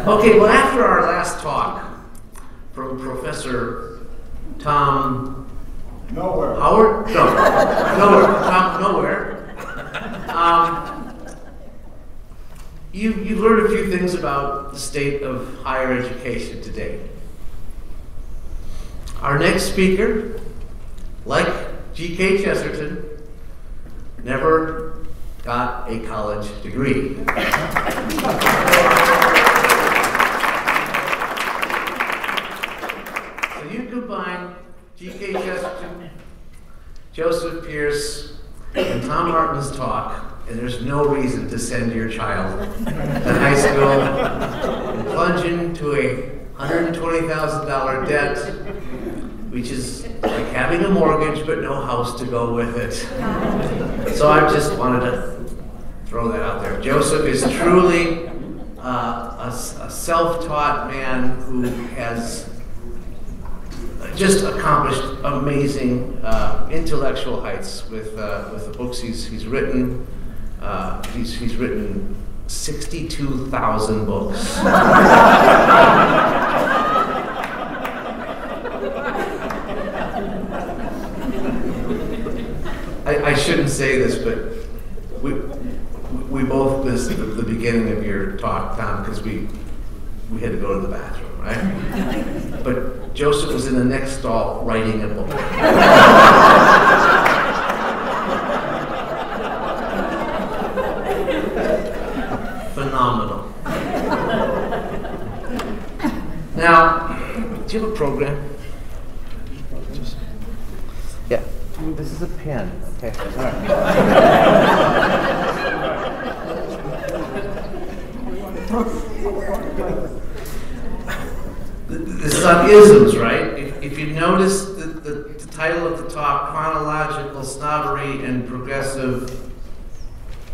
Okay, well, after our last talk from Professor Tom Howard? No, Tom Nowhere. You've learned a few things about the state of higher education today. Our next speaker, like G.K. Chesterton, never got a college degree. So you combine G.K. Chesterton, Joseph Pearce, and Tom Martin's talk, and there's no reason to send your child to high school and plunge into a $120,000 debt, which is like having a mortgage but no house to go with it. So I just wanted to throw that out there. Joseph is truly a self-taught man who has just accomplished amazing intellectual heights with the books he's written. He's written 62,000 books. I shouldn't say this, but we both missed the beginning of your talk, Tom, because we had to go to the bathroom, right? But Joseph was in the next stall writing a book. Phenomenal. Now, do you have a program? Yeah. This is a pen. Okay. All right. This is on isms, right? If you notice the title of the talk, Chronological, Snobbery, and Progressive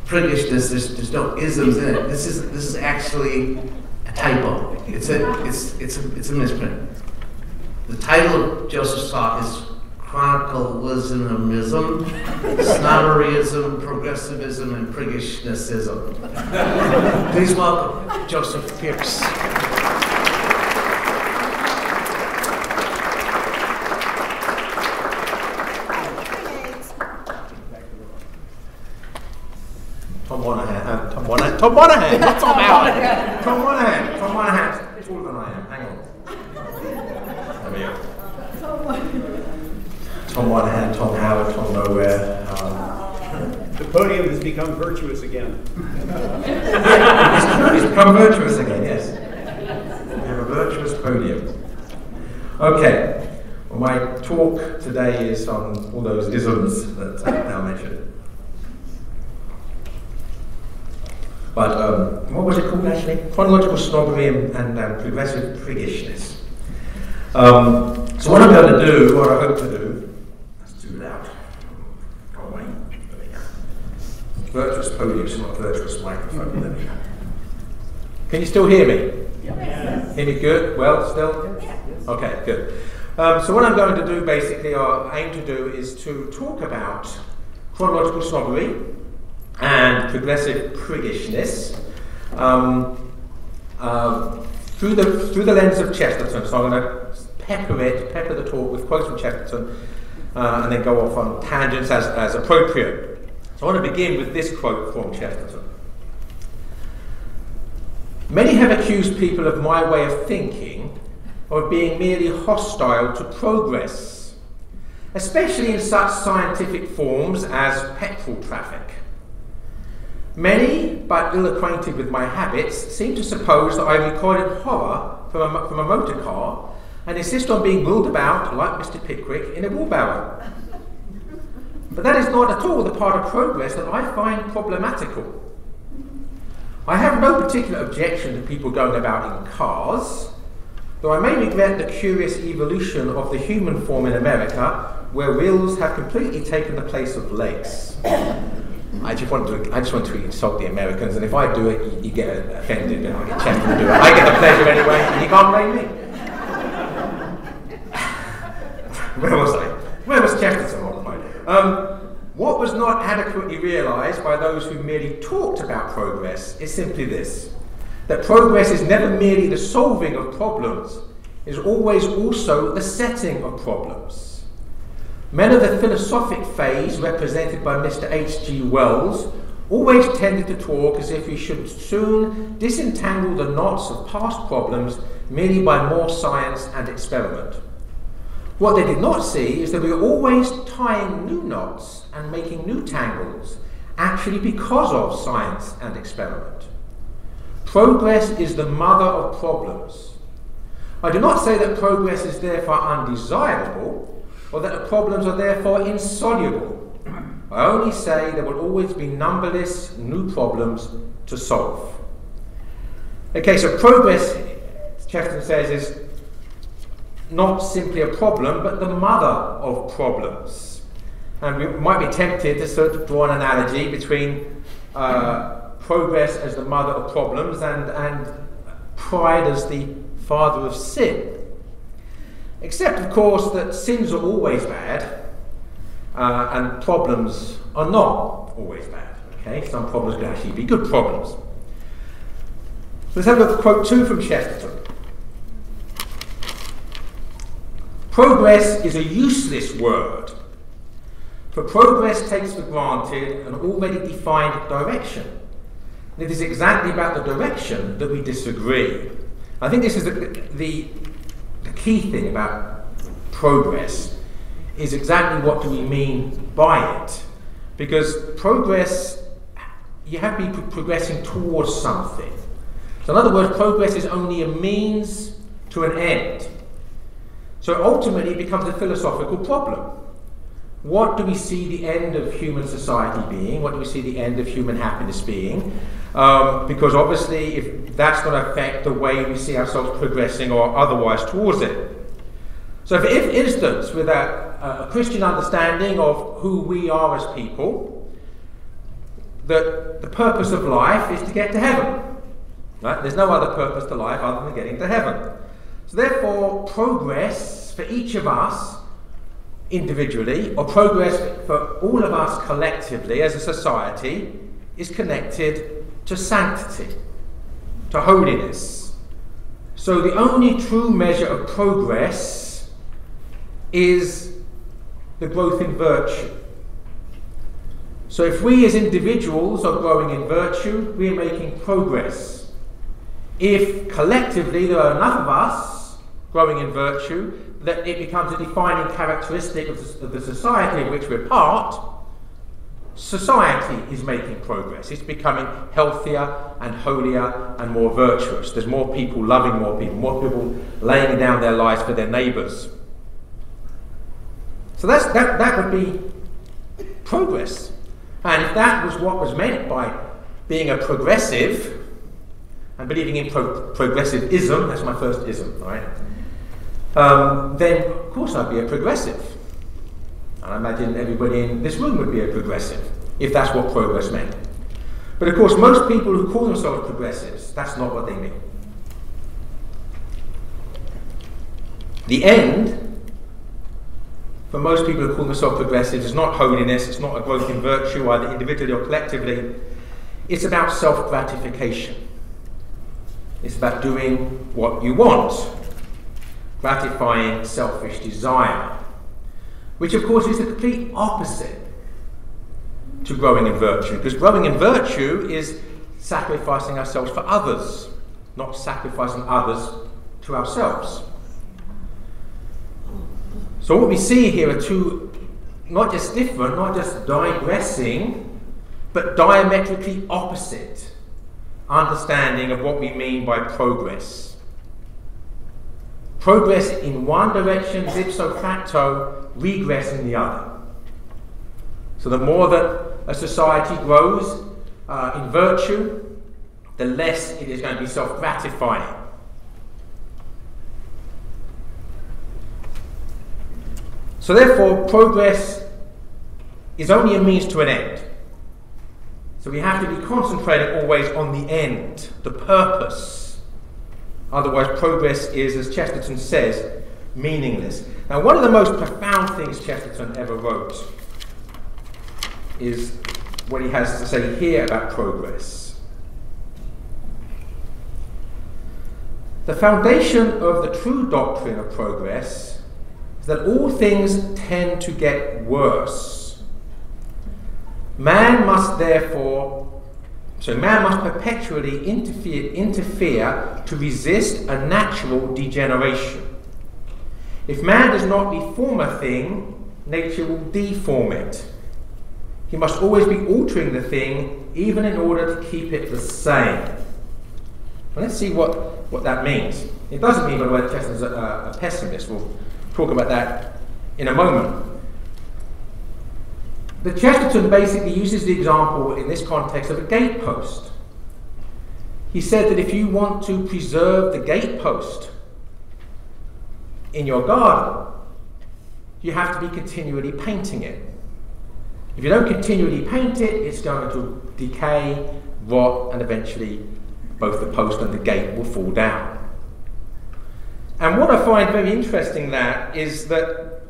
Priggishness, there's no isms in it. This is actually a typo. It's a misprint. The title of Joseph's talk is Chronicalism, Snobberyism, Progressivism, and Priggishnessism. Please welcome Joseph Pearce. Tom Monahan, not Tom Howard. Tom Monahan. Taller than I am. Hang on. There we go. Tom Monahan, Tom Howard, Tom Nowhere. The podium has become virtuous again. It's become virtuous again, yes. We have a virtuous podium. Okay. Well, my talk today is on all those isms that I now mentioned. But what was it called actually? Chronological, Snobbery, and Progressive Priggishness. So what I'm going to do, what I hope to do, that's too loud. Go away. There we go. Virtuous podium, so not virtuous microphone. There we go. Can you still hear me? Yes. Hear me good? Well, still? Yes. Okay, good. So what I'm going to do basically, or aim to do, is to talk about chronological snobbery and progressive priggishness through the lens of Chesterton. So I'm going to pepper the talk with quotes from Chesterton, and then go off on tangents as appropriate. So I want to begin with this quote from Chesterton. Many have accused people of my way of thinking of being merely hostile to progress, especially in such scientific forms as petrol traffic. Many, but ill acquainted with my habits, seem to suppose that I recorded horror from a motor car and insist on being wheeled about, like Mr. Pickwick, in a wheelbarrow. But that is not at all the part of progress that I find problematical. I have no particular objection to people going about in cars, though I may regret the curious evolution of the human form in America, where wheels have completely taken the place of legs. I just want to insult the Americans, and if I do it, you get offended, and I get Chesterton to do it. I get the pleasure anyway, and you can't blame me. Where was I? Where was Chesterton? What was not adequately realised by those who merely talked about progress is simply this: that progress is never merely the solving of problems, it is always also the setting of problems. Men of the philosophic phase, represented by Mr. H.G. Wells, always tended to talk as if we should soon disentangle the knots of past problems merely by more science and experiment. What they did not see is that we are always tying new knots and making new tangles, actually because of science and experiment. Progress is the mother of problems. I do not say that progress is therefore undesirable, or that the problems are therefore insoluble. I only say there will always be numberless new problems to solve. Okay, so progress, Chesterton says, is not simply a problem, but the mother of problems. And we might be tempted to sort of draw an analogy between progress as the mother of problems and pride as the father of sin. Except, of course, that sins are always bad, and problems are not always bad. Okay, some problems can actually be good problems. Let's have a look at quote 2 from Chesterton. Progress is a useless word, for progress takes for granted an already defined direction. And it is exactly about the direction that we disagree. I think this is the key thing about progress, is exactly what do we mean by it. Because progress, you have to be progressing towards something. So in other words, progress is only a means to an end. So ultimately it becomes a philosophical problem. What do we see the end of human society being? What do we see the end of human happiness being? Because obviously if that's going to affect the way we see ourselves progressing or otherwise towards it. So for instance, with a Christian understanding of who we are as people, that the purpose of life is to get to heaven. Right? There's no other purpose to life other than getting to heaven. So therefore, progress for each of us individually, or progress for all of us collectively as a society, is connected to sanctity, to holiness. So the only true measure of progress is the growth in virtue. So if we as individuals are growing in virtue, we are making progress. If collectively there are enough of us growing in virtue that it becomes a defining characteristic of the society in which we're part, society is making progress. It's becoming healthier and holier and more virtuous. There's more people loving more people laying down their lives for their neighbours. So that would be progress. And if that was what was meant by being a progressive and believing in progressivism, that's my first ism, right? Then of course I'd be a progressive. And I imagine everybody in this room would be a progressive, if that's what progress meant. But of course most people who call themselves progressives, that's not what they mean. The end, for most people who call themselves progressives, is not holiness, it's not a growth in virtue, either individually or collectively. It's about self-gratification. It's about doing what you want, gratifying selfish desire, which of course is the complete opposite to growing in virtue, because growing in virtue is sacrificing ourselves for others, not sacrificing others to ourselves. So what we see here are two, not just different, not just digressing, but diametrically opposite understanding of what we mean by progress. Progress in one direction is ipso facto regress in the other. So the more that a society grows in virtue, the less it is going to be self-gratifying. So therefore, progress is only a means to an end. So we have to be concentrating always on the end, the purpose. Otherwise, progress is, as Chesterton says, meaningless. Now, one of the most profound things Chesterton ever wrote is what he has to say here about progress. The foundation of the true doctrine of progress is that all things tend to get worse. Man must perpetually interfere to resist a natural degeneration. If man does not reform a thing, nature will deform it. He must always be altering the thing, even in order to keep it the same. Well, let's see what that means. It doesn't mean, by the way, that Chesterton's a pessimist. We'll talk about that in a moment. The Chesterton basically uses the example in this context of a gatepost. He said that if you want to preserve the gatepost in your garden, you have to be continually painting it. If you don't continually paint it, it's going to decay, rot, and eventually both the post and the gate will fall down. And what I find very interesting that is that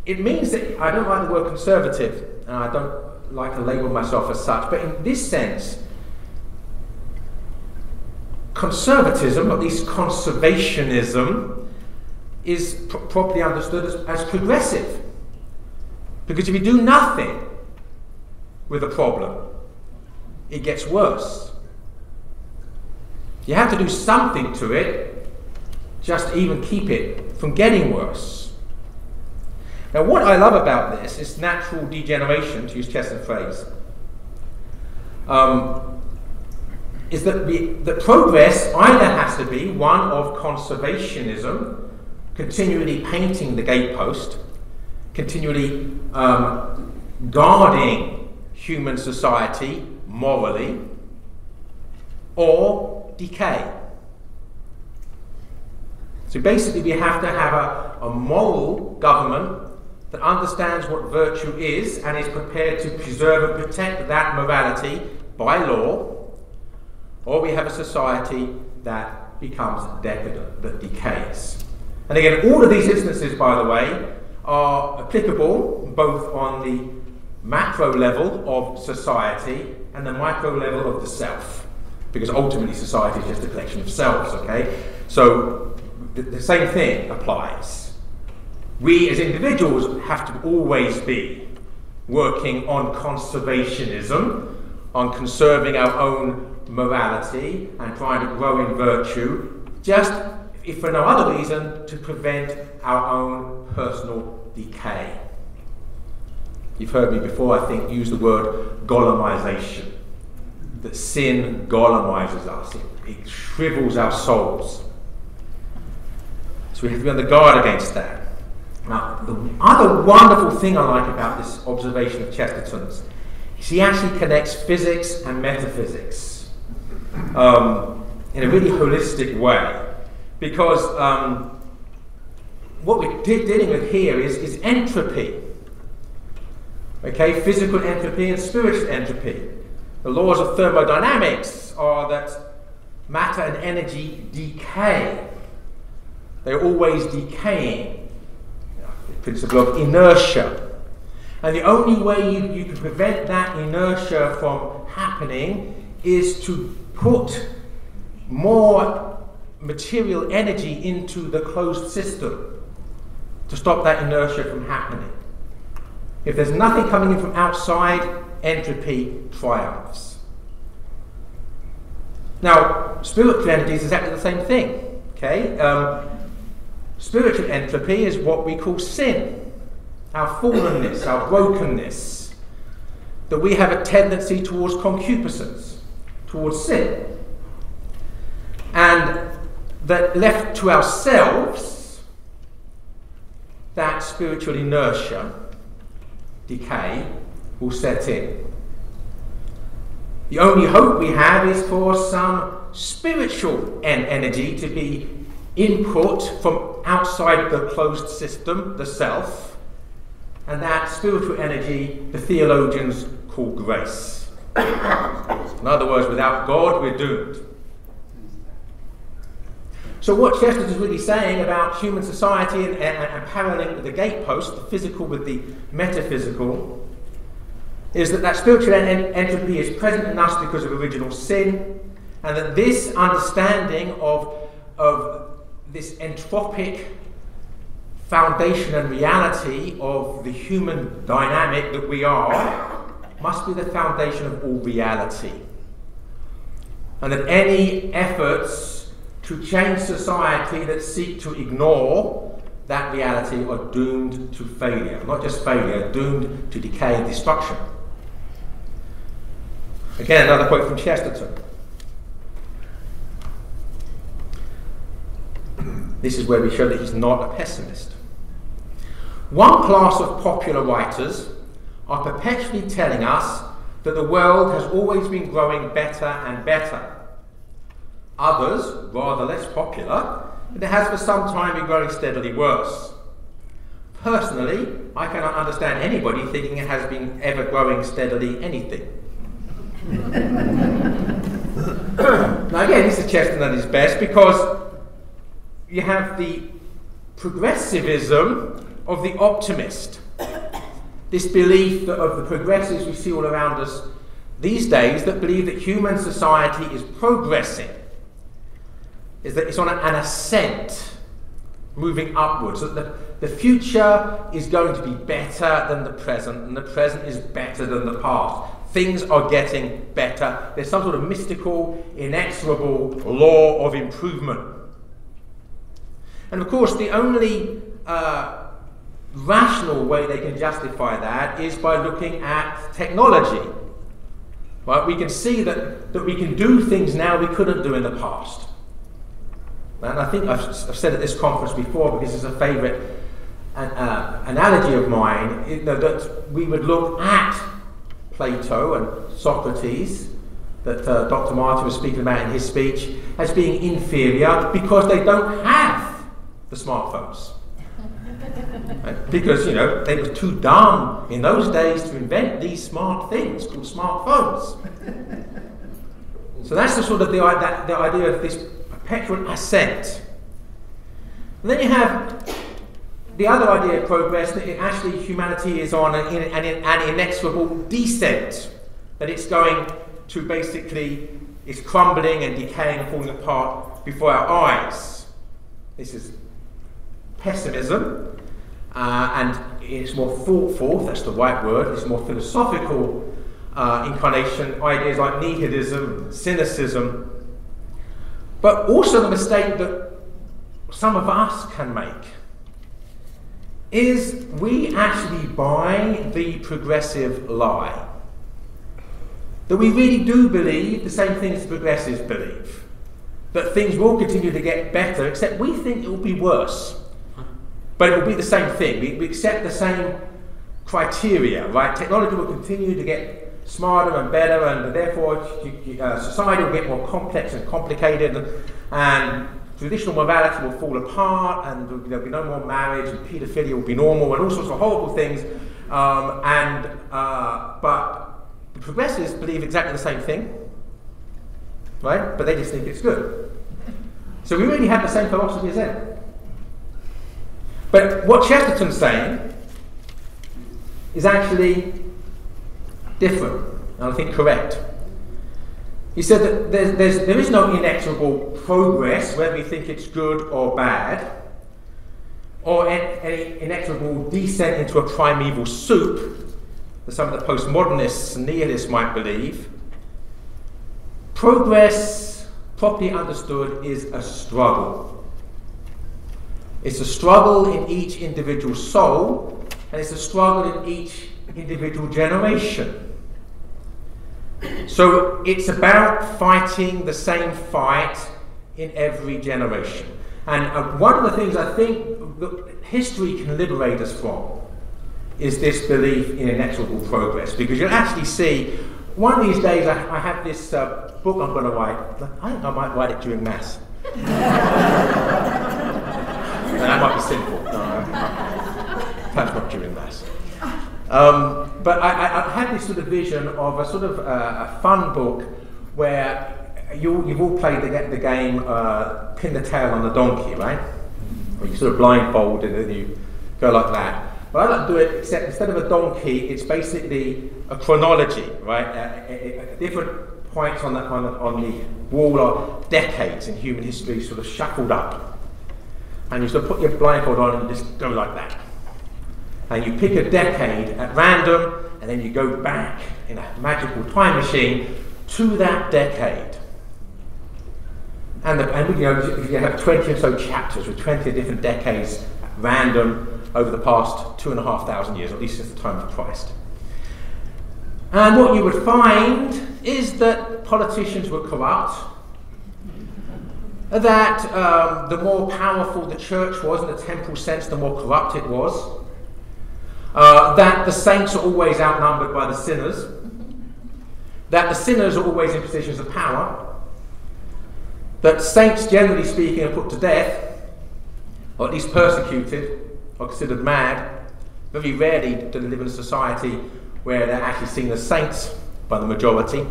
it means that I don't like the word conservative, and I don't like to label myself as such, but in this sense, conservatism, or at least conservationism, is properly understood as progressive. Because if you do nothing with a problem, it gets worse. You have to do something to it, just even keep it from getting worse. Now, what I love about this is natural degeneration, to use Chesterton's phrase, is that the progress either has to be one of conservationism, continually painting the gatepost, continually guarding human society morally, or decay. So basically we have to have a moral government that understands what virtue is and is prepared to preserve and protect that morality by law, or we have a society that becomes decadent, that decays. And again, all of these instances, by the way, are applicable both on the macro level of society and the micro level of the self, because ultimately society is just a collection of selves, okay? So the same thing applies. We as individuals have to always be working on conservationism, on conserving our own morality and trying to grow in virtue, just if for no other reason, to prevent our own personal decay. You've heard me before, I think, use the word Golemization. That sin Golemizes us, it shrivels our souls. So we have to be on the guard against that. Now, the other wonderful thing I like about this observation of Chesterton's is he actually connects physics and metaphysics in a really holistic way. Because what we're dealing with here is entropy. Okay, physical entropy and spiritual entropy. The laws of thermodynamics are that matter and energy decay. They're always decaying. The principle of inertia. And the only way you can prevent that inertia from happening is to put more material energy into the closed system to stop that inertia from happening. If there's nothing coming in from outside, entropy triumphs. Now, spiritual energy is exactly the same thing. Okay, spiritual entropy is what we call sin, our fallenness, our brokenness, that we have a tendency towards concupiscence, towards sin, and that left to ourselves, that spiritual inertia, decay, will set in. The only hope we have is for some spiritual energy to be input from outside the closed system, the self, and that spiritual energy the theologians call grace. In other words, without God, we're doomed. So what Chesterton is really saying about human society and paralleling the gatepost, the physical with the metaphysical, is that spiritual entropy is present in us because of original sin, and that this understanding of of this entropic foundation and reality of the human dynamic that we are must be the foundation of all reality. And that any efforts to change society that seek to ignore that reality are doomed to failure. Not just failure, doomed to decay and destruction. Again, another quote from Chesterton. This is where we show that he's not a pessimist. One class of popular writers are perpetually telling us that the world has always been growing better and better. Others, rather less popular, that it has for some time been growing steadily worse. Personally, I cannot understand anybody thinking it has been ever growing steadily anything. Now again, this is Chesterton at his best, because you have the progressivism of the optimist. This belief that of the progressives we see all around us these days that believe that human society is progressing, is that it's on an ascent, moving upwards, that the future is going to be better than the present, and the present is better than the past. Things are getting better. There's some sort of mystical, inexorable law of improvement. And of course, the only rational way they can justify that is by looking at technology. Right? We can see that we can do things now we couldn't do in the past. And I think I've said at this conference before, because it's a favourite analogy of mine, that we would look at Plato and Socrates, that Dr. Martin was speaking about in his speech, as being inferior because they don't have the smartphones. Right? Because, they were too dumb in those days to invent these smart things called smartphones. So that's the sort of the idea of this perpetual ascent. And then you have the other idea of progress, that actually humanity is on an inexorable descent, that it's going to basically, it's crumbling and decaying and falling apart before our eyes. This is pessimism, and it's more thoughtful, that's the right word, it's more philosophical incarnation, ideas like nihilism, cynicism, but also the mistake that some of us can make is we actually buy the progressive lie. That we really do believe the same things the progressives believe. That things will continue to get better, except we think it will be worse. But it will be the same thing. We accept the same criteria, right? Technology will continue to get smarter and better, and therefore society will get more complex and complicated, and traditional morality will fall apart, and there'll be no more marriage, and paedophilia will be normal, and all sorts of horrible things. But the progressives believe exactly the same thing, right? But they just think it's good. So we really have the same philosophy as them. But what Chesterton's saying is actually different, and I think correct. He said that there is no inexorable progress, whether we think it's good or bad, or any inexorable descent into a primeval soup, that some of the postmodernists and nihilists might believe. Progress, properly understood, is a struggle. It's a struggle in each individual soul, and it's a struggle in each individual generation. So it's about fighting the same fight in every generation. And one of the things I think that history can liberate us from is this belief in inexorable progress. Because you'll actually see, one of these days I have this book I'm going to write. I think I might write it during Mass. And that might be sinful. Perhaps not during Mass. But I had this sort of vision of a sort of a fun book where you've all played the game Pin the Tail on the Donkey, right? Where you sort of blindfold and then you go like that. But I like to do it, except instead of a donkey, it's basically a chronology, right? Different points on the wall are decades in human history sort of shuffled up. And you sort of put your blindfold on and just go like that. And you pick a decade at random, and then you go back in a magical time machine to that decade. And you have 20 or so chapters with 20 different decades at random over the past 2,500 years, or at least since the time of Christ. And what you would find is that politicians were corrupt, that the more powerful the church was in the temporal sense, the more corrupt it was, that the saints are always outnumbered by the sinners, that the sinners are always in positions of power, that saints, generally speaking, are put to death, or at least persecuted, or considered mad. Very rarely do they live in a society where they're actually seen as saints by the majority.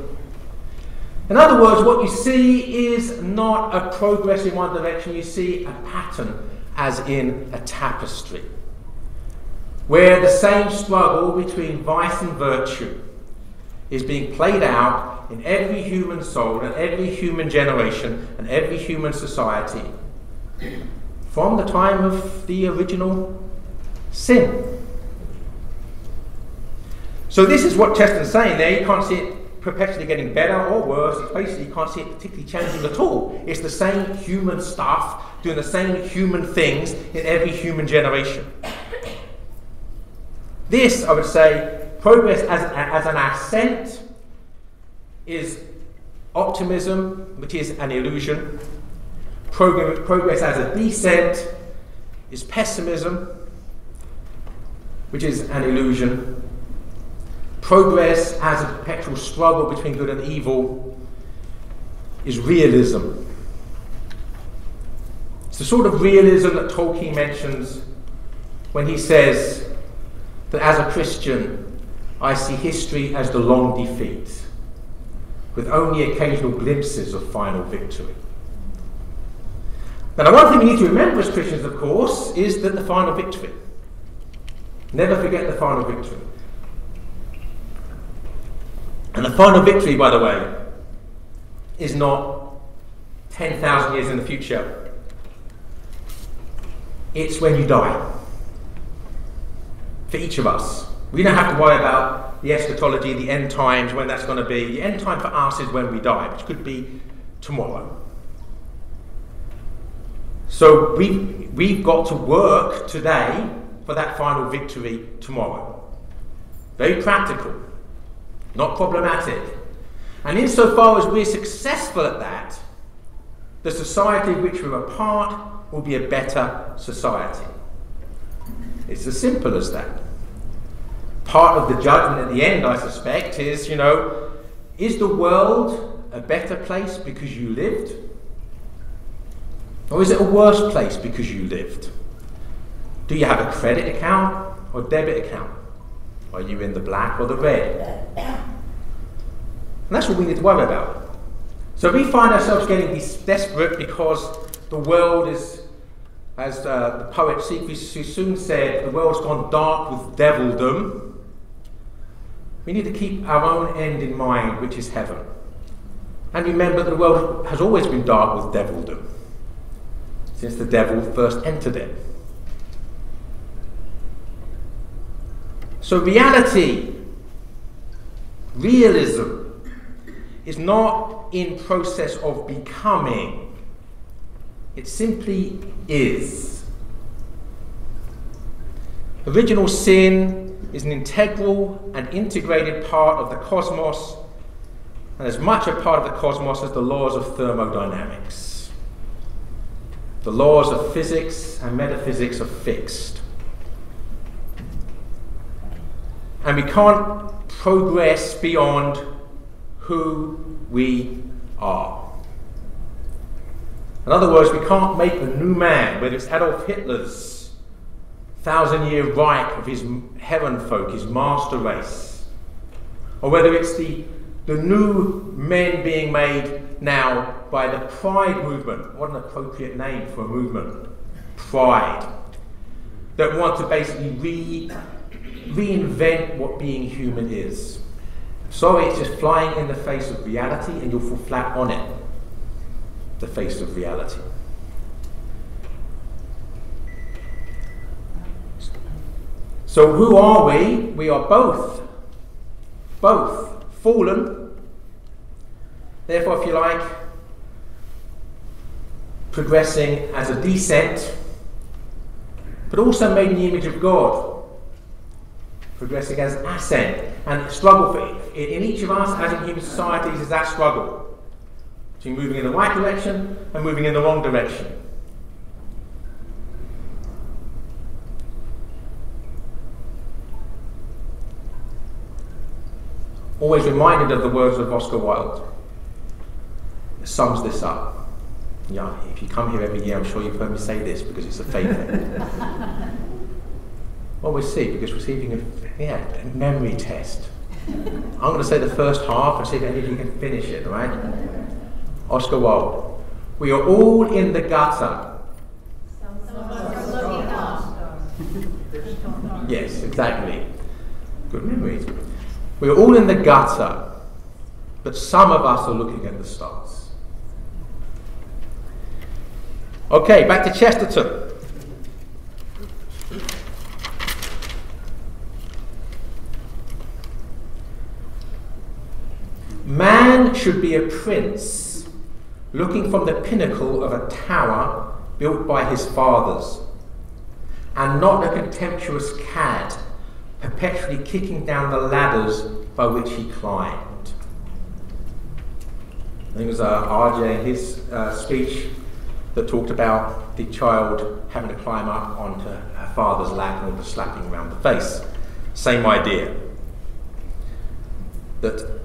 In other words, what you see is not a progress in one direction, you see a pattern, as in a tapestry, where the same struggle between vice and virtue is being played out in every human soul and every human generation and every human society from the time of the original sin. So this is what Chesterton's saying there. You can't see it perpetually getting better or worse. It's basically, you can't see it particularly changing at all. It's the same human stuff, doing the same human things in every human generation. This, I would say, progress as an ascent is optimism, which is an illusion. Progress as a descent is pessimism, which is an illusion. Progress as a perpetual struggle between good and evil is realism. It's the sort of realism that Tolkien mentions when he says that as a Christian, I see history as the long defeat, with only occasional glimpses of final victory. Now, one thing we need to remember as Christians, of course, is that the final victory. Never forget the final victory. And the final victory, by the way, is not 10,000 years in the future. It's when you die. For each of us. We don't have to worry about the eschatology, the end times, when that's going to be. The end time for us is when we die, which could be tomorrow. So we've got to work today for that final victory tomorrow. Very practical, not problematic. And insofar as we're successful at that, the society of which we're a part will be a better society. It's as simple as that. Part of the judgment at the end, I suspect, is, is the world a better place because you lived? Or is it a worse place because you lived? Do you have a credit account or debit account? Are you in the black or the red? And that's what we need to worry about. So we find ourselves getting desperate because the world is, as the poet C.P. Sassoon said, the world's gone dark with devildom. We need to keep our own end in mind, which is heaven. And remember that the world has always been dark with devildom, since the devil first entered it. So reality, realism, is not in process of becoming. It simply is. Original sin is an integral and integrated part of the cosmos, and as much a part of the cosmos as the laws of thermodynamics. The laws of physics and metaphysics are fixed. And we can't progress beyond who we are. In other words, we can't make a new man, whether it's Adolf Hitler's 1,000-year Reich of his heaven folk, his master race, or whether it's the new men being made now by the Pride movement. What an appropriate name for a movement. Pride. That want to basically reinvent what being human is. Sorry, it's just flying in the face of reality, and you'll fall flat on it. The face of reality. So who are we? We are both fallen. Therefore, if you like, progressing as a descent, but also made in the image of God, progressing as ascent, and struggle for in each of us, as in human societies, is that struggle between moving in the right direction and moving in the wrong direction. Always reminded of the words of Oscar Wilde. It sums this up. Yeah, if you come here every year, I'm sure you've heard me say this because it's a favourite. Well, we'll see, because we're receiving a memory test. I'm going to say the first half and see if any of you can finish it, right? Oscar Wilde. We are all in the gutter. Yes, exactly. Good memories. We are all in the gutter, but some of us are looking at the stars. Okay, back to Chesterton. Man should be a prince looking from the pinnacle of a tower built by his fathers, and not a contemptuous cad perpetually kicking down the ladders by which he climbed. I think it was RJ in his speech that talked about the child having to climb up onto her father's lap in order to slap him around the face. Same idea. That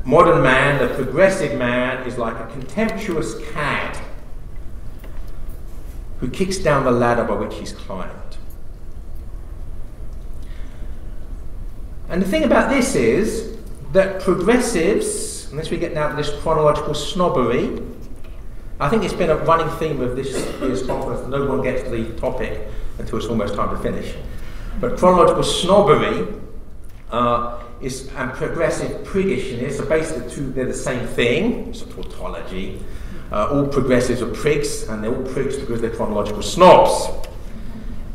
modern man, the progressive man, is like a contemptuous cad who kicks down the ladder by which he's climbed. And the thing about this is that progressives, unless we get now to this chronological snobbery, I think it's been a running theme of this year's conference. No one gets to the topic until it's almost time to finish. But chronological snobbery and progressive priggishness are basically they're the same thing. It's a tautology. All progressives are prigs, and they're all prigs because they're chronological snobs.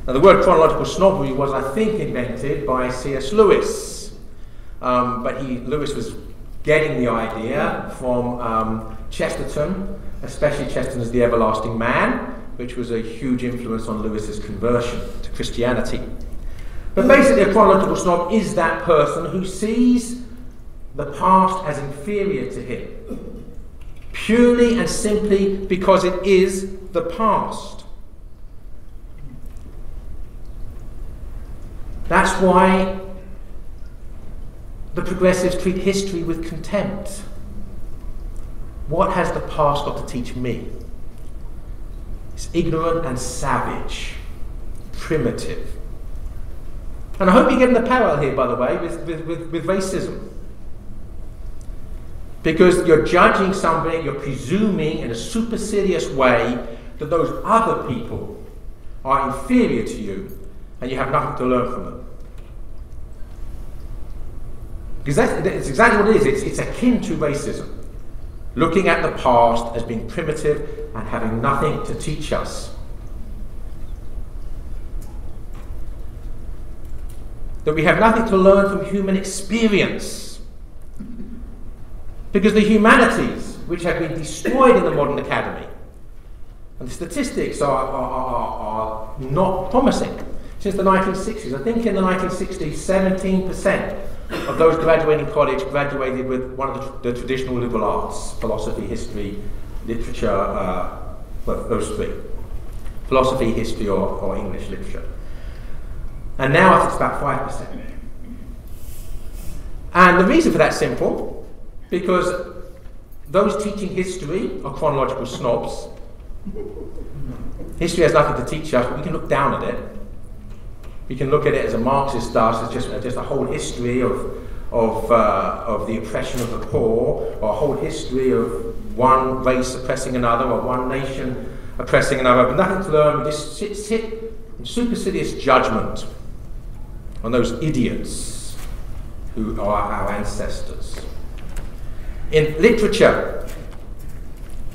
Now, the word chronological snobbery was, I think, invented by C.S. Lewis. But Lewis was getting the idea from Chesterton, especially Chesterton's The Everlasting Man, which was a huge influence on Lewis's conversion to Christianity. But basically, a chronological snob is that person who sees the past as inferior to him, purely and simply because it is the past. That's why the progressives treat history with contempt. What has the past got to teach me? It's ignorant and savage, primitive. And I hope you're getting the parallel here, by the way, with racism. Because you're judging somebody, you're presuming in a supercilious way that those other people are inferior to you, and you have nothing to learn from them. Because that's exactly what it is. It's akin to racism. Looking at the past as being primitive and having nothing to teach us. That we have nothing to learn from human experience. Because the humanities, which have been destroyed in the modern academy, and the statistics are not promising. Since the 1960s, I think in the 1960s, 17% of those graduating college graduated with one of the traditional liberal arts, philosophy, history, literature, well, those three. Philosophy, history, or English literature. And now I think it's about 5%. And the reason for that's simple, because those teaching history are chronological snobs. History has nothing to teach us, but we can look down at it. We can look at it as a Marxist does, as just a whole history of the oppression of the poor, or a whole history of one race oppressing another, or one nation oppressing another. But nothing to learn. We just sit in supercilious judgment on those idiots who are our ancestors. In literature,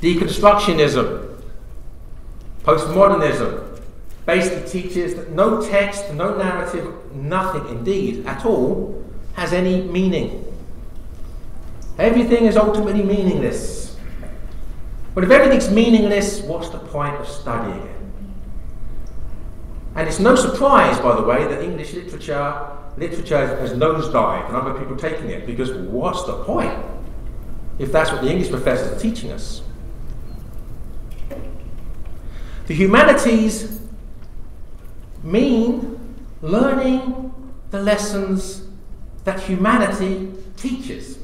deconstructionism, postmodernism basically teaches that no text, no narrative, nothing indeed at all has any meaning. Everything is ultimately meaningless. But if everything's meaningless, what's the point of studying it? And it's no surprise, by the way, that English literature has nosedived, the number of people taking it, because what's the point if that's what the English professors are teaching us? The humanities mean learning the lessons that humanity teaches.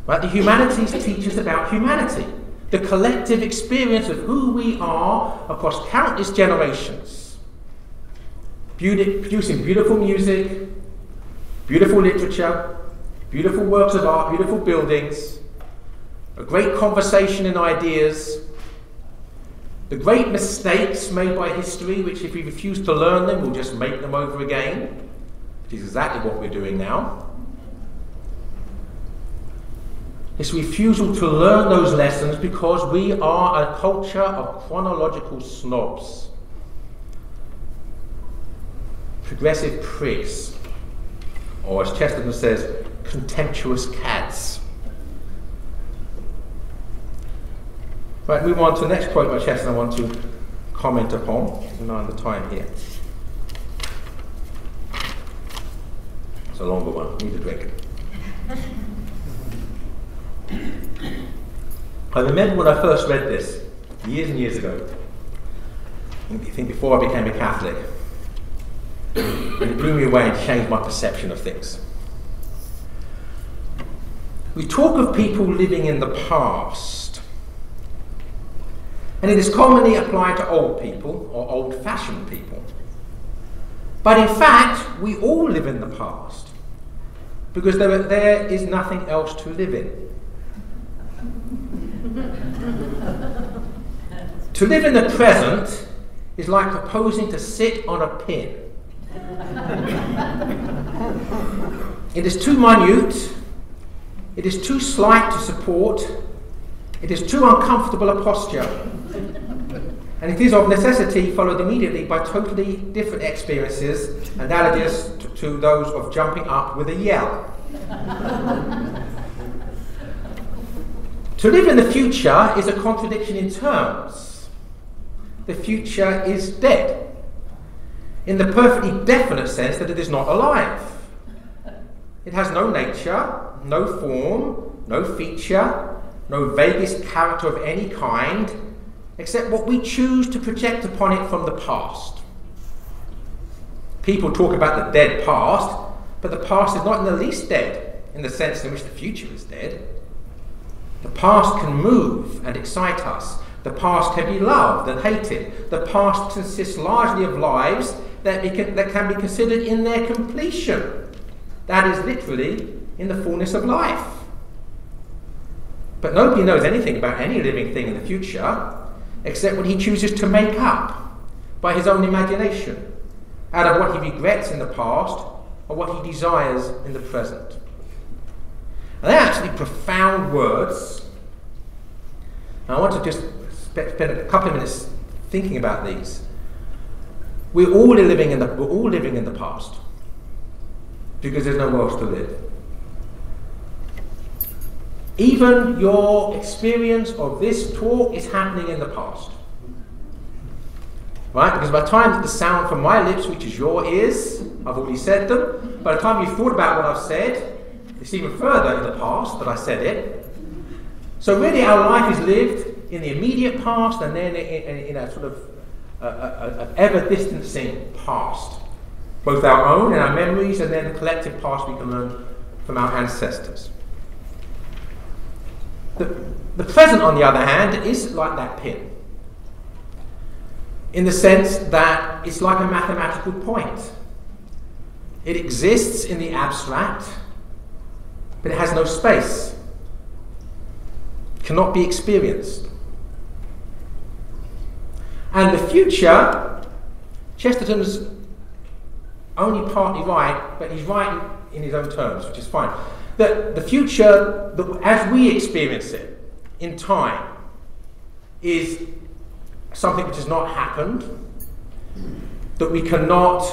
Right? The humanities teach us about humanity, the collective experience of who we are across countless generations, producing beautiful music, beautiful literature, beautiful works of art, beautiful buildings, a great conversation and ideas, the great mistakes made by history, which if we refuse to learn them, we'll just make them over again, which is exactly what we're doing now. It's refusal to learn those lessons because we are a culture of chronological snobs. Progressive prigs, or as Chesterton says, contemptuous cads. Right, move on to the next quote by Chesterton I want to comment upon. We're not on the time here. It's a longer one. Need a drink. I remember when I first read this, years and years ago, I think before I became a Catholic, it blew me away and changed my perception of things. We talk of people living in the past, and it is commonly applied to old people or old-fashioned people. But in fact, we all live in the past, because there is nothing else to live in. To live in the present is like proposing to sit on a pin. It is too minute, it is too slight to support, it is too uncomfortable a posture, and it is of necessity followed immediately by totally different experiences analogous to those of jumping up with a yell. To live in the future is a contradiction in terms. The future is dead, in the perfectly definite sense that it is not alive. It has no nature, no form, no feature, no vaguest character of any kind, except what we choose to project upon it from the past. People talk about the dead past, but the past is not in the least dead, in the sense in which the future is dead. The past can move and excite us. The past can be loved and hated. The past consists largely of lives that can be considered in their completion. That is literally in the fullness of life. But nobody knows anything about any living thing in the future except what he chooses to make up by his own imagination out of what he regrets in the past or what he desires in the present. And they're actually profound words. And I want to just spend a couple of minutes thinking about these. We're all living in the past because there's nowhere else to live. Even your experience of this talk is happening in the past. Right? Because by the time that the sound from my lips reaches your ears, I've already said them. By the time you've thought about what I've said, it's even further in the past that I said it. So really our life is lived in the immediate past and then in a sort of an ever-distancing past. Both our own and our memories and then the collective past we can learn from our ancestors. The present, on the other hand, is like that pin. In the sense that it's like a mathematical point. It exists in the abstract, but it has no space. It cannot be experienced. And the future, Chesterton's only partly right, but he's right in his own terms, which is fine. That the future, as we experience it in time, is something which has not happened, that we cannot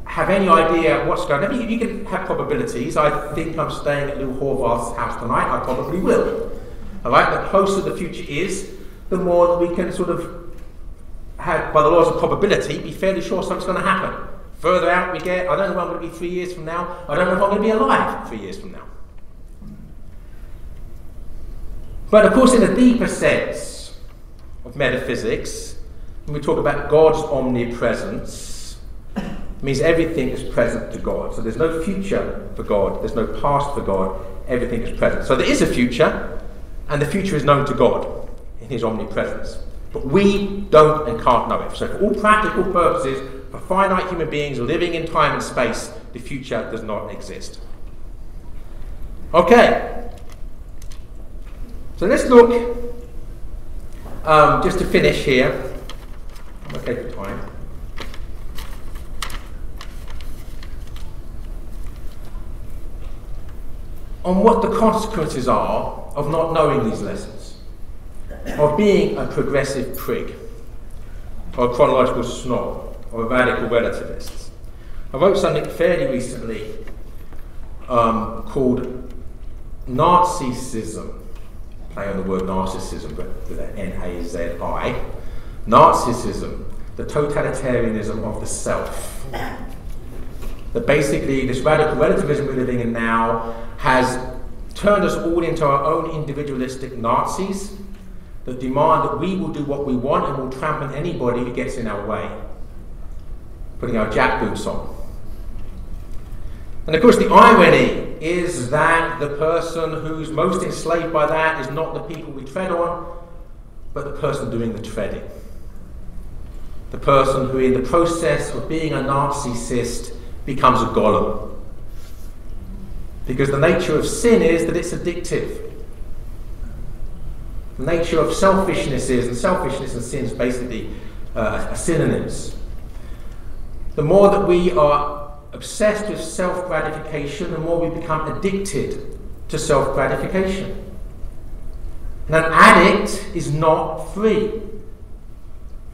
have any idea what's going on. I mean, you can have probabilities. I think I'm staying at Lou Horvath's house tonight. I probably will. All right? The closer the future is, the more that we can sort of have, by the laws of probability, be fairly sure something's going to happen. Further out we get, I don't know if I'm going to be 3 years from now. I don't know if I'm going to be alive 3 years from now. But of course, in a deeper sense of metaphysics, when we talk about God's omnipresence, it means everything is present to God. So there's no future for God, there's no past for God, everything is present. So there is a future, and the future is known to God in his omnipresence. But we don't and can't know it. So for all practical purposes, for finite human beings living in time and space, the future does not exist. Okay. So let's look, just to finish here, I'm okay for time. On what the consequences are of not knowing these lessons, of being a progressive prig, or a chronological snob, or a radical relativist. I wrote something fairly recently called Narcissism. Play on the word narcissism, but with an N-A-Z-I. Narcissism, the totalitarianism of the self. That basically this radical relativism we're living in now has turned us all into our own individualistic Nazis that demand that we will do what we want and will trample anybody who gets in our way, putting our jack boots on. And of course the irony is that the person who's most enslaved by that is not the people we tread on, but the person doing the treading. The person who in the process of being a narcissist becomes a golem. Because the nature of sin is that it's addictive. The nature of selfishness is, and selfishness and sin is basically are synonyms. The more that we are obsessed with self-gratification, the more we become addicted to self-gratification. And an addict is not free.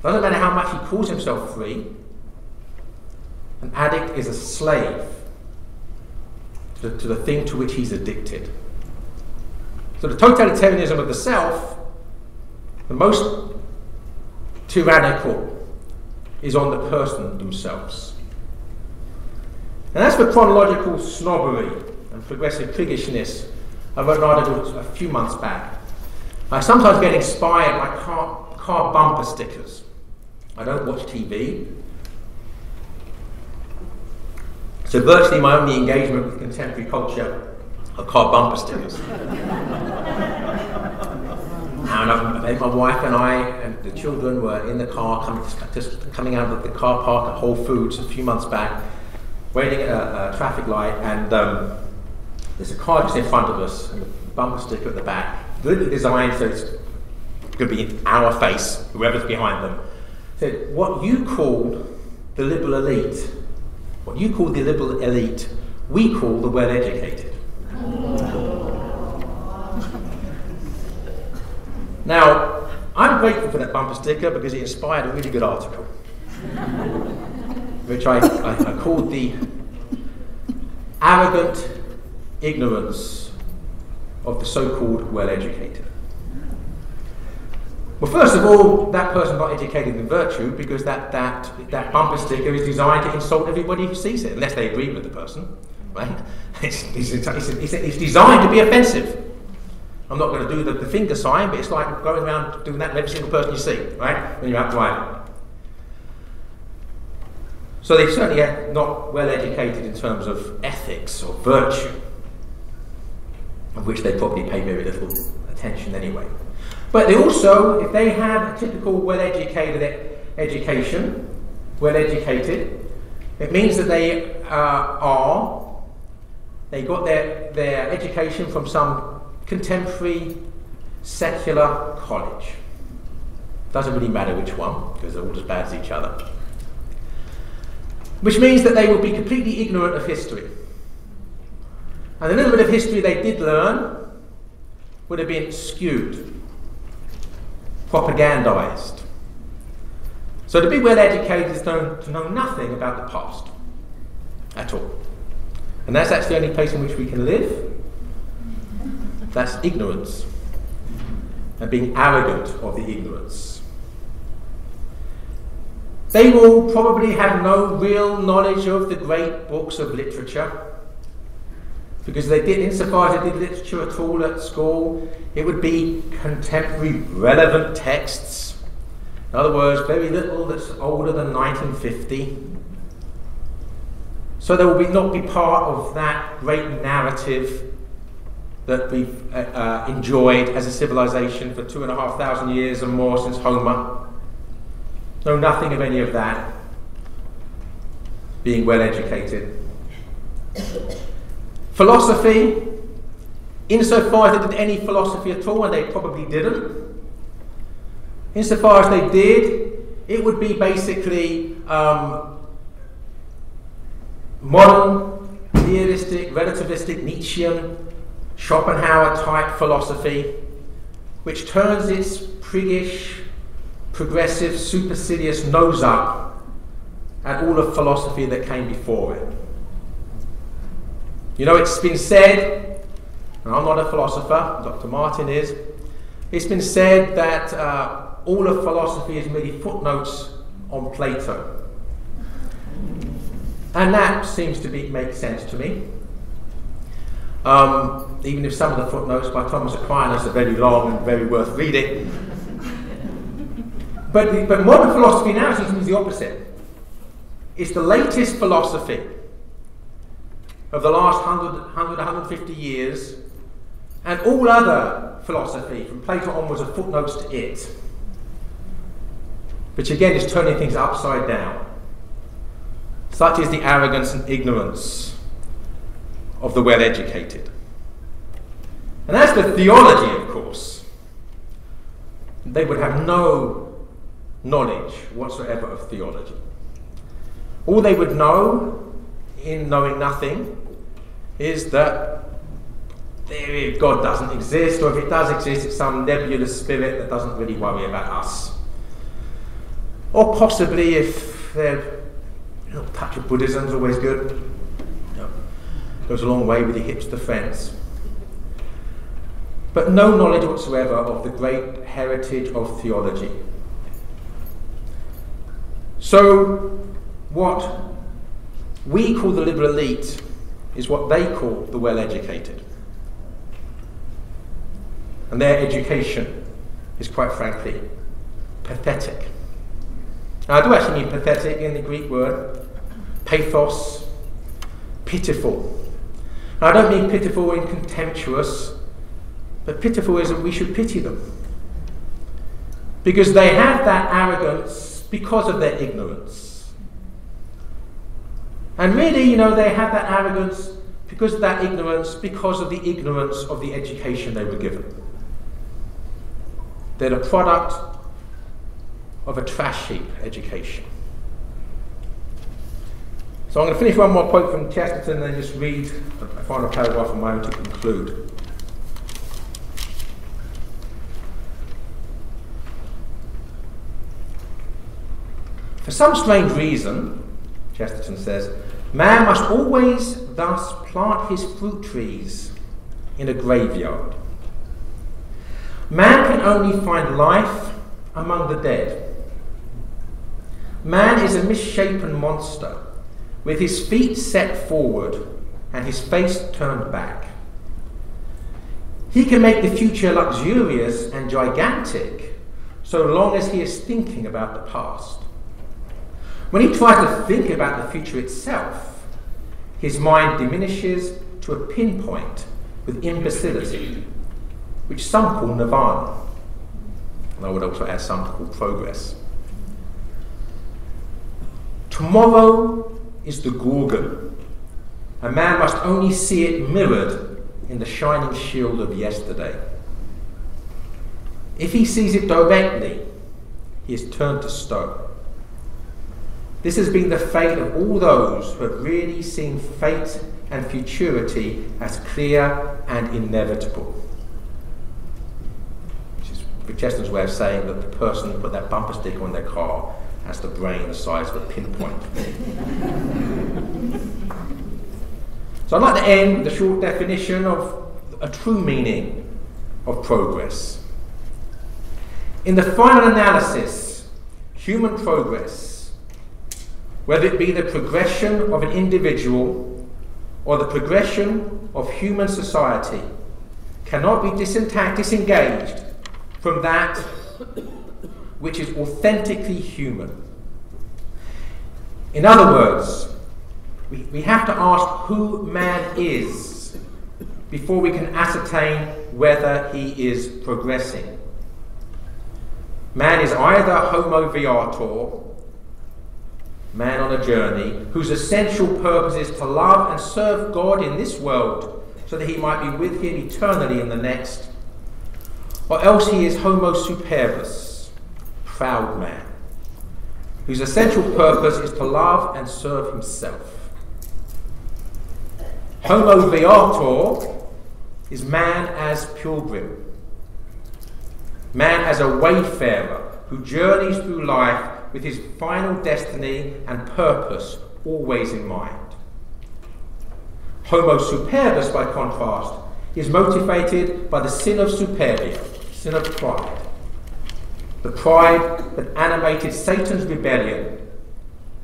Doesn't matter how much he calls himself free, an addict is a slave to the thing to which he's addicted. So the totalitarianism of the self, the most tyrannical, is on the person themselves. And as for chronological snobbery and progressive priggishness, I wrote an article a few months back. I sometimes get inspired by car bumper stickers. I don't watch TV. So virtually my only engagement with contemporary culture are car bumper stickers. And my wife and I and the children were in the car coming out of the car park at Whole Foods a few months back, waiting at a traffic light, and there's a car just in front of us and a bumper sticker at the back, really designed so it's going to be in our face, whoever's behind them. Said, what you called the liberal elite, we call the well-educated. Now, I'm grateful for that bumper sticker because it inspired a really good article, which I called the arrogant ignorance of the so-called well-educated. Well, first of all, that person's not educated in virtue because that bumper sticker is designed to insult everybody who sees it, unless they agree with the person, right? It's designed to be offensive. I'm not going to do the finger sign, but it's like going around doing that to every single person you see, right? When you're out driving. So they certainly are not well educated in terms of ethics or virtue, of which they probably pay very little attention anyway. But they also, if they have a typical well-educated education, well-educated, it means that they got their education from some contemporary secular college. Doesn't really matter which one, because they're all as bad as each other. Which means that they will be completely ignorant of history. And the little bit of history they did learn would have been skewed, propagandized. So to be well educated is to know nothing about the past at all. And that's actually the only place in which we can live. That's ignorance, and being arrogant of the ignorance. They will probably have no real knowledge of the great books of literature, because they did, insofar as they did literature at all at school, it would be contemporary relevant texts. In other words, very little that's older than 1950. So they will not be part of that great narrative that we've enjoyed as a civilization for 2,500 years and more since Homer. Know nothing of any of that. Being well educated. Philosophy, insofar as they did any philosophy at all, and they probably didn't, insofar as they did, it would be basically modern, nihilistic, relativistic, Nietzschean, Schopenhauer-type philosophy, which turns its priggish, progressive, supercilious nose up at all of philosophy that came before it. You know, it's been said, and I'm not a philosopher, Dr. Martin is, it's been said that all of philosophy is merely footnotes on Plato. And that seems to make sense to me. Even if some of the footnotes by Thomas Aquinas are very long and very worth reading. But modern philosophy now seems to be the opposite. It's the latest philosophy of the last 150 years, and all other philosophy from Plato onwards are footnotes to it. Which again is turning things upside down. Such is the arrogance and ignorance of the well-educated. And as for theology, of course, they would have no knowledge whatsoever of theology. All they would know, in knowing nothing, is that God doesn't exist, or if it does exist, it's some nebulous spirit that doesn't really worry about us. Or possibly, if they're a touch of Buddhism is always good. Goes a long way with your hipster friends. But no knowledge whatsoever of the great heritage of theology. So, what we call the liberal elite is what they call the well-educated. And their education is, quite frankly, pathetic. Now, I do actually mean pathetic in the Greek word, pathos, pitiful. Now, I don't mean pitiful in contemptuous, but pitiful is that we should pity them. Because they have that arrogance because of their ignorance. And really, you know, they have that arrogance because of that ignorance, because of the ignorance of the education they were given. They're the product of a trash heap education. So I'm going to finish one more quote from Chesterton and then just read a final paragraph of my own to conclude. For some strange reason, Chesterton says, man must always thus plant his fruit trees in a graveyard. Man can only find life among the dead. Man is a misshapen monster, with his feet set forward and his face turned back. He can make the future luxurious and gigantic so long as he is thinking about the past. When he tries to think about the future itself, his mind diminishes to a pinpoint with imbecility, which some call nirvana, and I would also add some call progress. Tomorrow is the Gorgon. A man must only see it mirrored in the shining shield of yesterday. If he sees it directly, he is turned to stone. This has been the fate of all those who have really seen fate and futurity as clear and inevitable. Which is Chesterton's way of saying that the person who put that bumper sticker on their car has the brain the size of a pinpoint. So I'd like to end with a short definition of a true meaning of progress. In the final analysis, human progress, whether it be the progression of an individual or the progression of human society, cannot be disengaged from that which is authentically human. In other words, we have to ask who man is before we can ascertain whether he is progressing. Man is either homo viator, man on a journey, whose essential purpose is to love and serve God in this world so that he might be with him eternally in the next, or else he is homo superbus, proud man, whose essential purpose is to love and serve himself. Homo viator is man as pilgrim, man as a wayfarer who journeys through life with his final destiny and purpose always in mind. Homo superbus, by contrast, is motivated by the sin of superbia, sin of pride, the pride that animated Satan's rebellion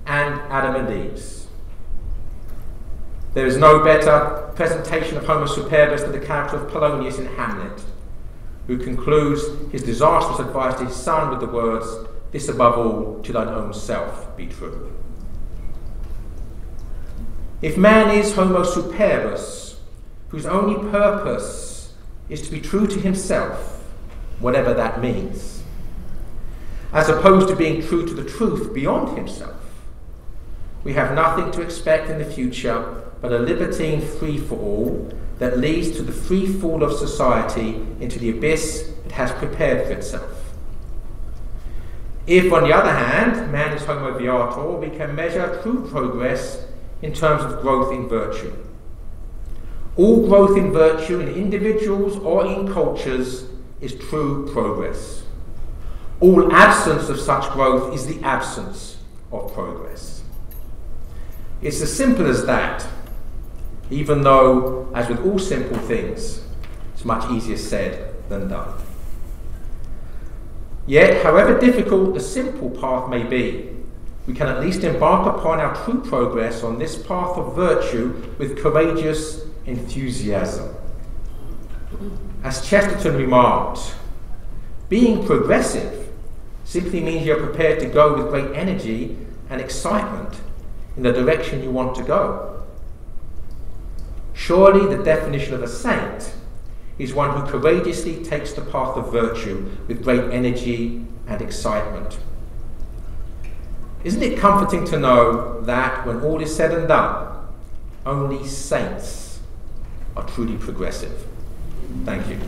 and Adam and Eve's. There is no better presentation of Homo superbus than the character of Polonius in Hamlet, who concludes his disastrous advice to his son with the words, "This above all, to thine own self be true." If man is Homo superbus, whose only purpose is to be true to himself, whatever that means, as opposed to being true to the truth beyond himself, we have nothing to expect in the future but a libertine free-for-all that leads to the free fall of society into the abyss it has prepared for itself. If, on the other hand, man is homo viator, we can measure true progress in terms of growth in virtue. All growth in virtue in individuals or in cultures is true progress. All absence of such growth is the absence of progress. It's as simple as that, even though, as with all simple things, it's much easier said than done. Yet, however difficult the simple path may be, we can at least embark upon our true progress on this path of virtue with courageous enthusiasm. As Chesterton remarked, being progressive simply means you're prepared to go with great energy and excitement in the direction you want to go. Surely the definition of a saint is one who courageously takes the path of virtue with great energy and excitement. Isn't it comforting to know that when all is said and done, only saints are truly progressive? Thank you.